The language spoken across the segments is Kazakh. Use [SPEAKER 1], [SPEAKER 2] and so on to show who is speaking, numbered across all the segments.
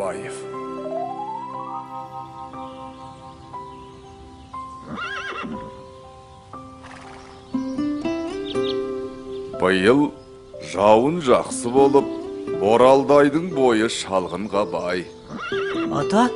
[SPEAKER 1] Баев. Биыл жауын жақсы болып, Боралдайдың бойы шалғынға бай.
[SPEAKER 2] Ата,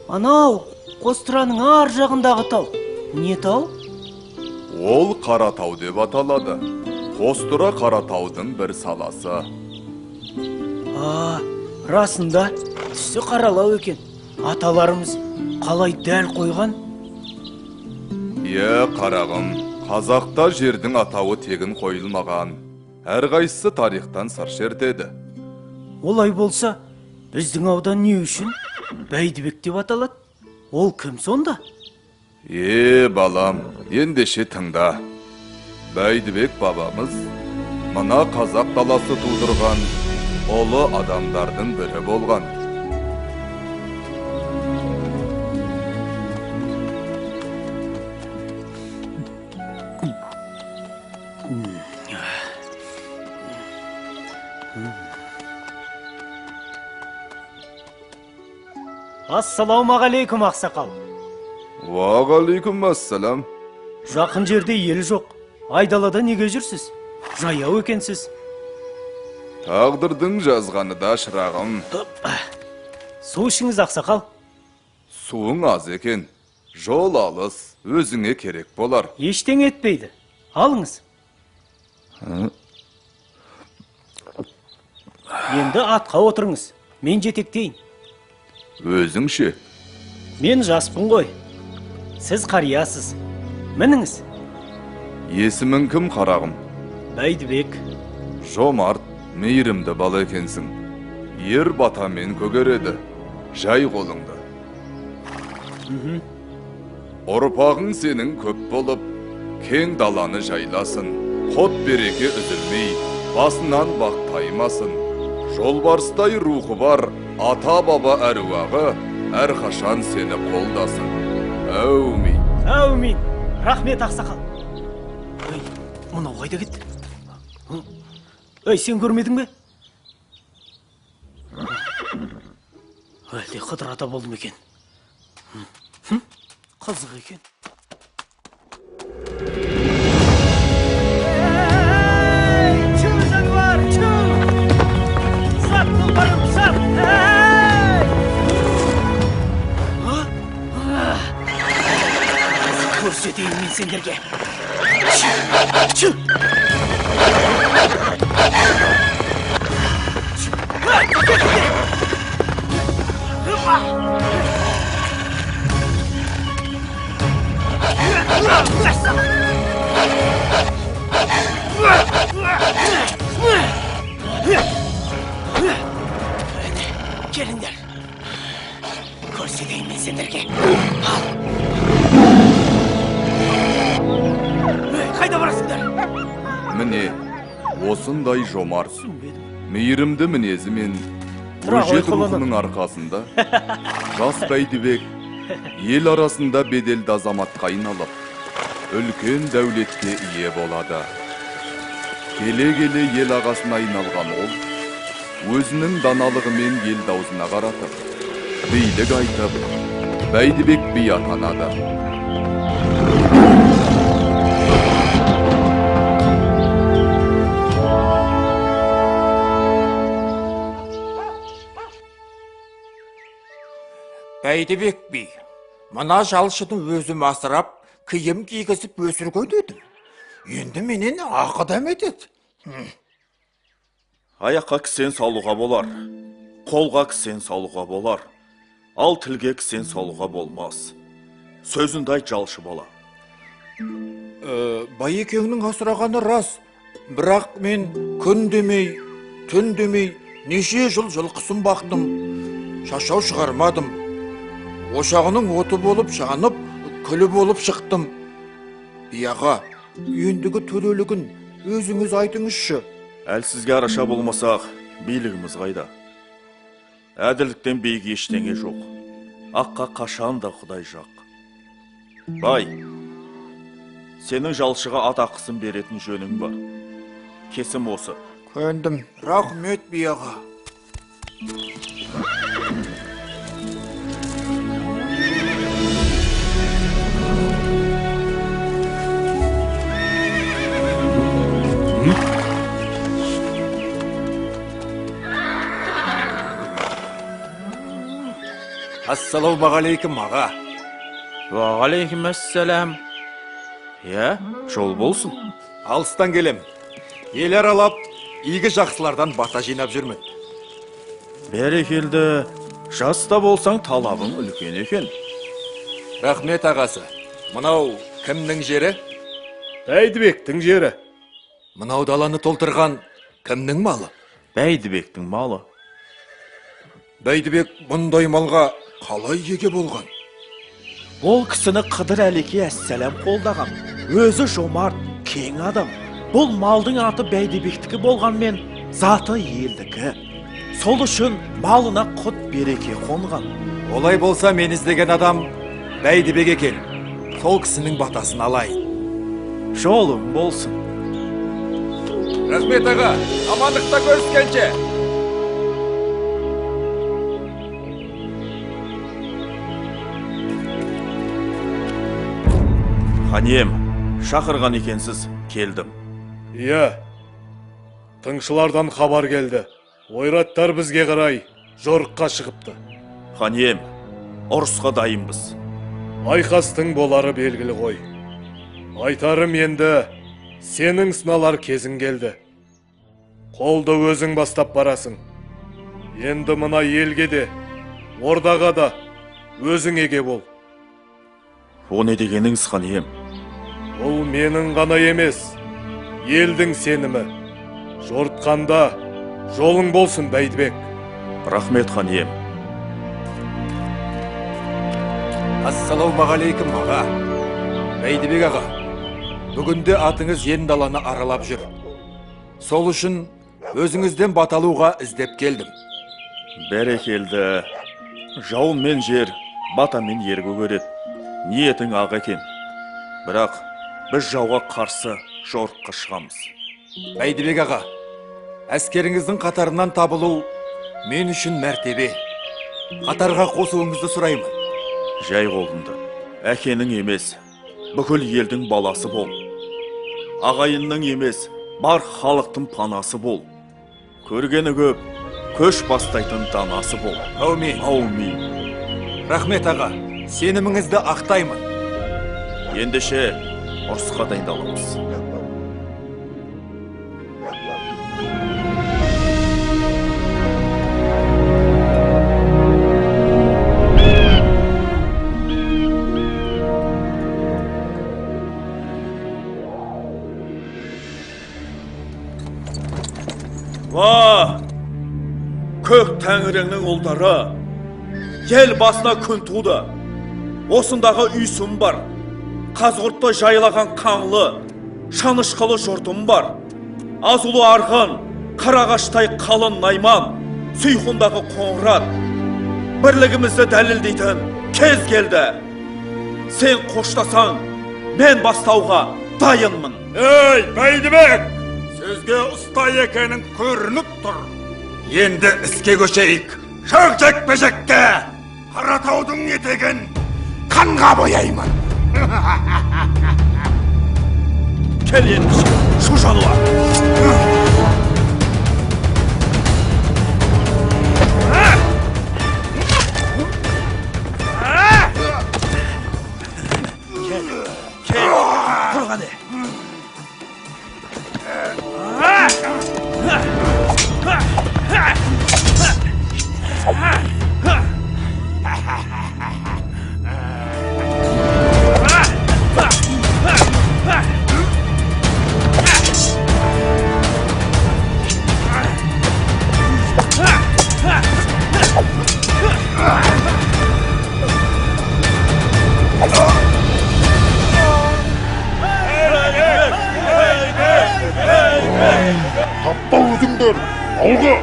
[SPEAKER 2] анау Қостыраның ар жағындағы тау. Не тау?
[SPEAKER 1] Ол Қаратау деп аталады. Қостыра Қаратаудың бір саласы.
[SPEAKER 2] Расында түсі қаралау екен. Аталарымыз қалай дәл қойған?
[SPEAKER 1] Қарағым, қазақта жердің атауы тегін қойылмаған. Әрқайсысы тарихтан сыр шертеді.
[SPEAKER 2] Олай болса, біздің аудан не үшін Бәйдібек деп аталады? Ол кім сонда?
[SPEAKER 1] Балам, ендеше тыңда. Бәйдібек бабамыз мына қазақ даласы тудырған ұлы адамдардың бірі болған.
[SPEAKER 2] Ассалаумағалейкум, ақсақал.
[SPEAKER 1] Уағалейкум ассалам.
[SPEAKER 2] Жақын жерде ел жоқ. Айдалада неге жүрсіз? Жаяу екенсіз.
[SPEAKER 1] Тағдырдың жазғаны да шырағым.
[SPEAKER 2] Су ішіңіз, ақсақал.
[SPEAKER 1] Суың аз екен. Жол алыс, өзіңе керек болар.
[SPEAKER 2] Ештеңе етпейді. Алыңыз. Енді атқа отырыңыз. Мен жетектейін.
[SPEAKER 1] Өзіңше?
[SPEAKER 2] Мен жаспын ғой. Сіз қариясыз. Мініңіз.
[SPEAKER 1] Есімің кім, қарағым?
[SPEAKER 2] Бәйдібек.
[SPEAKER 1] Жомарт, мейірімді бала екенсің. Ер батамен көгереді. Жай қолыңды. Ұрпағың сенің көп болып, кең даланы жайласын. Қот береке үзілмей, басынан бақ таймасын. Жолбарыстай рухы бар ата-баба әруағы әрқашан сені қолдасын. Әумин.
[SPEAKER 2] Әумин. Рахмет, ақсақал. Мынау қайда кетті? Сен көрмедің бе? Әлде Қыдыр ата болды ма екен? Қызық екен. Көрсетейін мен сендерге. Келіңдер. Көрсетейін мен сендерге. Қайда барасыңдар?
[SPEAKER 1] Міне, осындай жомарт, мейірімді мінезімен өжет рухының арқасында жас Бәйдібек ел арасында беделді азаматқа айналып, үлкен дәулетке ие болады. Келе-келе ел ағасына айналған ол, өзінің даналығымен ел даузына қаратып, билік айтып, Бәйдібек би атанады.
[SPEAKER 3] Бәйдібек би, мына жалшыны өзім асырап, киім кигізіп өсірген едім. Енді менен ақыдам етеді.
[SPEAKER 4] Аяққа кісен салуға болар, қолға кісен салуға болар, ал тілге кісен салуға болмас. Сөзінді айт, жалшы бала.
[SPEAKER 3] Бай екеуінің асырағаны рас, бірақ мен күн демей, түн демей, неше жыл жылқысын бақтым, шашау шығармадым. Ошағының оты болып жанып, күлі болып шықтым. Бияға, ендігі төлелігін өзіңіз айтыңызшы.
[SPEAKER 4] Әлсізге араша болмасақ, билігіміз қайда. Әділдіктен бейгі ештеңе жоқ. Аққа қашан да Құдай жақ. Бай, сенің жалшыға ат ақысын беретін жөнің бар. Кесім осы.
[SPEAKER 3] Көндім, рахмет бияға. Ассалаумағалейкум аға.
[SPEAKER 4] Уағалейкумассалам. Я, жол болсын.
[SPEAKER 3] Алыстан келем. Ел аралап, игі жақсылардан бата жинап жүрмін.
[SPEAKER 4] Бәрекелді, жаста болсаң талабың үлкен екен.
[SPEAKER 3] Рахмет ағасы. Мынау кімнің жері?
[SPEAKER 5] Бәйдібектің жері.
[SPEAKER 3] Мынау даланы толтырған кімнің малы?
[SPEAKER 4] Бәйдібектің малы.
[SPEAKER 3] Бәйдібек бұндай малға қалай еге болған?
[SPEAKER 6] Ол кісіні Қыдыр Әлеке әссәләм қолдаған. Өзі жомарт, кең адам. Бұл малдың аты Бәйдібектікі болғанмен, заты елдікі. Сол үшін малына құт береке қонған.
[SPEAKER 3] Олай болса мен іздеген адам Бәйдібек екен. Сол кісінің батасын алайын.
[SPEAKER 6] Жолың болсын.
[SPEAKER 3] Рахмет аға, амандықта көріскенше.
[SPEAKER 4] Ханем, шақырған екенсіз, келдім.
[SPEAKER 5] Иә, тыңшылардан хабар келді. Ойраттар бізге қарай жорыққа шығыпты.
[SPEAKER 4] Ханем, ұрысқа дайынбыз.
[SPEAKER 5] Айқастың болары белгілі ғой. Айтарым енді, сенің сыналар кезің келді. Қолды өзің бастап барасың. Енді мына елге де, ордаға да өзің еге бол.
[SPEAKER 4] О не дегеніңіз, ханем?
[SPEAKER 5] Бұл менің ғана емес, елдің сенімі. Жортқанда жолың болсын, Бәйдібек.
[SPEAKER 4] Рахмет, ханем.
[SPEAKER 3] Ассалаумағалейкум аға. Бәйдібек аға, бүгінде атыңыз ен даланы аралап жүр. Сол үшін өзіңізден баталуға іздеп келдім.
[SPEAKER 4] Бәрекелді. Жауын мен жер, бата мен ергі көреді. Ниетің ақ екен. Бірақ біз жауға қарсы жорыққа шығамыз.
[SPEAKER 3] Бәйдібек аға, әскеріңіздің қатарынан табылу мен үшін мәртебе. Қатарға қосуыңызды сұраймын.
[SPEAKER 4] Жай қолымды. Әкенің емес, бүкіл елдің баласы бол. Ағайынның емес, бар халықтың панасы бол. Көргені көп, көш бастайтын данасы бол.
[SPEAKER 3] Аумин.
[SPEAKER 4] Аумин.
[SPEAKER 3] Рахмет аға, сеніміңізді ақтаймын.
[SPEAKER 4] Ендеше ұрысқа дайындаламыз. Ва! Көк тәңіріңнің ұлдары, ел басына күн туды. Осындағы үйсім бар, қазғұртты жайлаған қаңлы, шанышқылы жұртым бар. Азулы арғын, қарағаштай қалын найман, сүйхундағы қоңырат. Бірлігімізді дәлелдейтін кез келді. Сен қоштасаң, мен бастауға дайынмын.
[SPEAKER 3] Ей, Бәйдібек! Сөзге ұста екенің көрініп тұр. Енді іске көшейік. Шөк жекпе-жекке Қаратаудың етегін қанға бояймын.
[SPEAKER 4] Кел ендеше, шу жануар. Кел, тұрғаны.
[SPEAKER 7] Таппа өзіңдер, алға!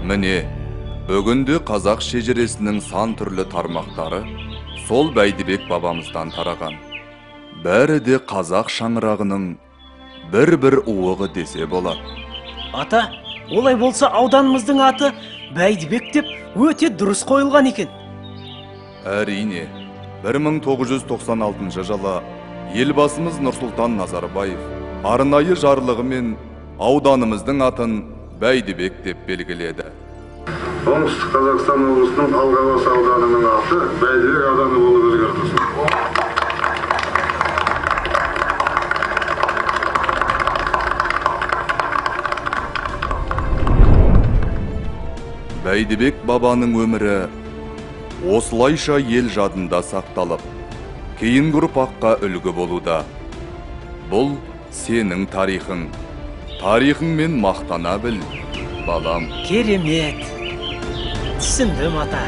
[SPEAKER 1] Міне, бүгінде қазақ шежіресінің сан түрлі тармақтары сол Бәйдібек бабамыздан тараған. Бәрі де қазақ шаңырағының бір уығы десе болады.
[SPEAKER 2] Ата, олай болса ауданымыздың аты Бәйдібек деп өте дұрыс қойылған екен.
[SPEAKER 1] Әрине, 1996 жылы елбасымыз Нұрсұлтан Назарбаев арнайы жарлығымен ауданымыздың атын Бәйдібек деп белгіледі.
[SPEAKER 8] Оңтүстік Қазақстан облысының Алғабас ауданының аты Бәйдібек ауданы болып өзгертілсін.
[SPEAKER 1] Бәйдібек бабаның өмірі осылайша ел жадында сақталып, кейінгі ұрпаққа үлгі болуда. Бұл сенің тарихың. Тарихыңмен мақтана біл, балам.
[SPEAKER 2] Керемет. Түсіндім, ата.